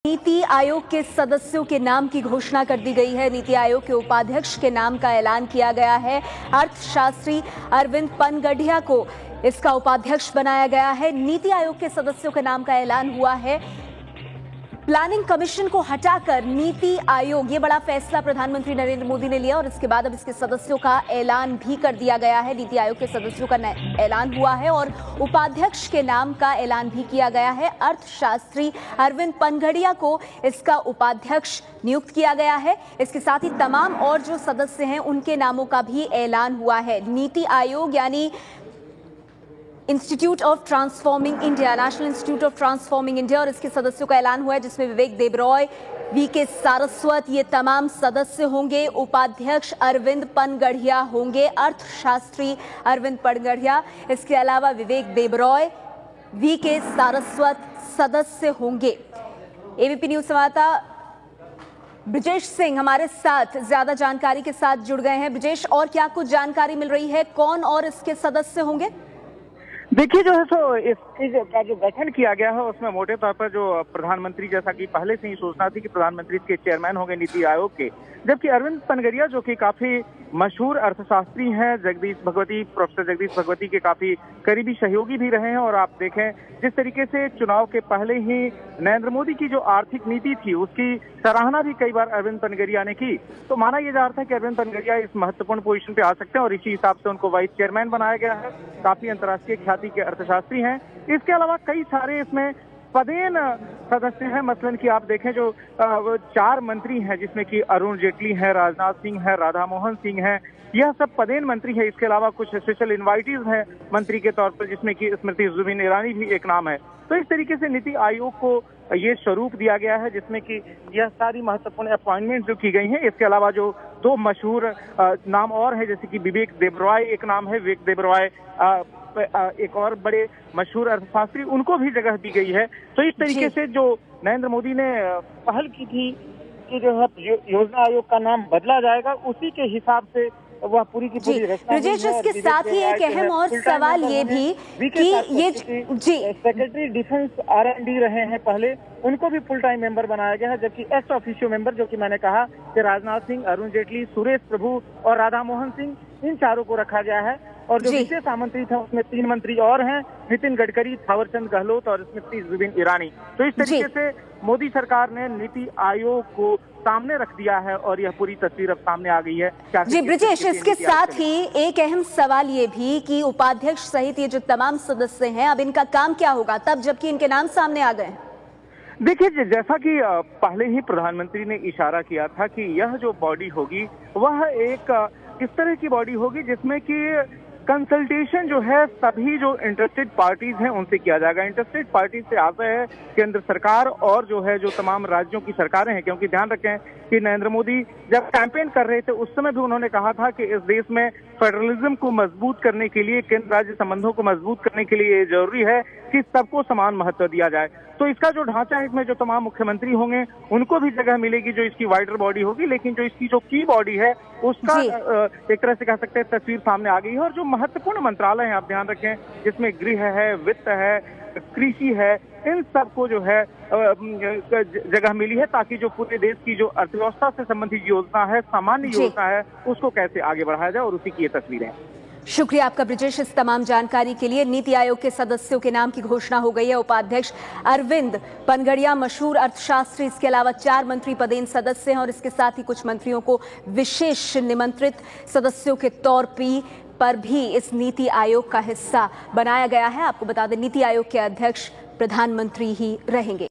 नीति आयोग के सदस्यों के नाम की घोषणा कर दी गई है। नीति आयोग के उपाध्यक्ष के नाम का ऐलान किया गया है। अर्थशास्त्री अरविंद पनगडिया को इसका उपाध्यक्ष बनाया गया है। नीति आयोग के सदस्यों के नाम का ऐलान हुआ है। प्लानिंग कमीशन को हटाकर नीति आयोग, ये बड़ा फैसला प्रधानमंत्री नरेंद्र मोदी ने लिया और इसके बाद अब इसके सदस्यों का ऐलान भी कर दिया गया है। नीति आयोग के सदस्यों का ऐलान हुआ है और उपाध्यक्ष के नाम का ऐलान भी किया गया है। अर्थशास्त्री अरविंद पनगडिया को इसका उपाध्यक्ष नियुक्त किया गया है। इसके साथ ही तमाम और जो सदस्य हैं उनके नामों का भी ऐलान हुआ है। नीति आयोग यानी institute of transforming India, national institute of transforming India, और इसके सदस्यों का ऐलान हुआ है जिसमें विवेक देबरॉय, वीके सारस्वत, ये तमाम सदस्य होंगे। उपाध्यक्ष अरविंद पनगडिया होंगे, अर्थशास्त्री अरविंद पनगडिया, इसके अलावा विवेक देबरॉय, वीके सारस्वत सदस्य होंगे। एबीपी न्यूज संवाददाता ब्रिजेश सिंह हमारे साथ ज्यादा जानकारी के साथ जुड़ गए हैं। ब्रिजेश, और क्या कुछ जानकारी मिल रही है, कौन और इसके सदस्य होंगे? देखिए, जो है सो इसका जो गठन किया गया है उसमें मोटे तौर पर जो प्रधानमंत्री, जैसा कि पहले से ही सूचना थी कि प्रधानमंत्री इसके चेयरमैन होंगे नीति आयोग के, जबकि अरविंद पनगडिया जो कि काफी मशहूर अर्थशास्त्री हैं, प्रोफेसर जगदीश भगवती के काफी करीबी सहयोगी भी रहे हैं। और आप देखें जिस तरीके से चुनाव के पहले ही नरेंद्र मोदी की जो आर्थिक नीति थी उसकी सराहना भी कई बार अरविंद पनगडिया ने की, तो माना यह जा रहा था कि अरविंद पनगडिया इस महत्वपूर्ण पोजीशन पे आ सकते हैं और इसी हिसाब से उनको वाइस चेयरमैन बनाया गया है। काफी अंतर्राष्ट्रीय ख्याति के अर्थशास्त्री हैं। इसके अलावा कई सारे इसमें पदेन सदस्य हैं। मसलन कि आप देखें जो 4 मंत्री हैं, जिसमें कि अरुण जेटली हैं, राजनाथ सिंह है, राधा मोहन सिंह हैं, यह सब पदेन मंत्री है। इसके अलावा कुछ स्पेशल इन्वाइटीज हैं मंत्री के तौर पर, जिसमें कि स्मृति जुबिन ईरानी भी एक नाम है। तो इस तरीके से नीति आयोग को ये स्वरूप दिया गया है जिसमें कि यह सारी महत्वपूर्ण अपॉइंटमेंट जो की गई हैं। इसके अलावा जो 2 मशहूर नाम और है, जैसे कि विवेक देबरॉय एक नाम है, विवेक देबरॉय एक और बड़े मशहूर अर्थशास्त्री, उनको भी जगह दी गई है। तो इस तरीके से जो नरेंद्र मोदी ने पहल की थी कि जो है योजना आयोग का नाम बदला जाएगा, उसी के हिसाब से वह पूरी की पूरी रचना। ब्रिजेश, इसके साथ ही एक अहम और सवाल ये भी कि ये सेक्रेटरी डिफेंस R&D रहे हैं पहले, उनको भी फुल टाइम मेंबर बनाया गया है, जबकि एक्स ऑफिशियो मेंबर, जो कि मैंने कहा कि राजनाथ सिंह, अरुण जेटली, सुरेश प्रभु और राधा मोहन सिंह, इन चारों को रखा गया है। और जो विशेष आमंत्रित है उसमें 3 मंत्री और हैं, नितिन गडकरी, थावरचंद गहलोत और स्मृति जुबिन ईरानी। तो इस तरीके से मोदी सरकार ने नीति आयोग को सामने रख दिया है और यह पूरी तस्वीर अब सामने आ गई है। जी ब्रिजेश, इसके साथ ही एक अहम सवाल ये भी कि उपाध्यक्ष सहित ये जो तमाम सदस्य हैं, अब इनका काम क्या होगा तब जबकि इनके नाम सामने आ गए? देखिए, जैसा कि पहले ही प्रधानमंत्री ने इशारा किया था कि यह जो बॉडी होगी वह एक इस तरह की बॉडी होगी जिसमें कि कंसल्टेशन जो है सभी जो इंटरेस्टेड पार्टीज हैं उनसे किया जाएगा। इंटरेस्टेड पार्टीज से आता है केंद्र सरकार और जो है जो तमाम राज्यों की सरकारें हैं, क्योंकि ध्यान रखें कि नरेंद्र मोदी जब कैंपेन कर रहे थे उस समय भी उन्होंने कहा था कि इस देश में फेडरलिज्म को मजबूत करने के लिए, केंद्र राज्य संबंधों को मजबूत करने के लिए ये जरूरी है कि सबको समान महत्व दिया जाए। तो इसका जो ढांचा है, इसमें जो तमाम मुख्यमंत्री होंगे उनको भी जगह मिलेगी जो इसकी वाइडर बॉडी होगी, लेकिन जो इसकी जो की बॉडी है उसका एक तरह से कह सकते हैं तस्वीर सामने आ गई है। और जो महत्वपूर्ण मंत्रालय हैं, आप ध्यान रखें, जिसमें गृह है, वित्त है, कृषि है, इन सबको जो है जगह मिली है ताकि जो पूरे देश की जो अर्थव्यवस्था से संबंधित योजना है, सामान्य योजना है, उसको कैसे आगे बढ़ाया जाए, और उसी की ये तस्वीरें। शुक्रिया आपका ब्रिजेश इस तमाम जानकारी के लिए। नीति आयोग के सदस्यों के नाम की घोषणा हो गई है। उपाध्यक्ष अरविंद पनगडिया, मशहूर अर्थशास्त्री, इसके अलावा 4 मंत्री पदेन सदस्य हैं और इसके साथ ही कुछ मंत्रियों को विशेष निमंत्रित सदस्यों के तौर पर भी इस नीति आयोग का हिस्सा बनाया गया है। आपको बता दें, नीति आयोग के अध्यक्ष प्रधानमंत्री ही रहेंगे।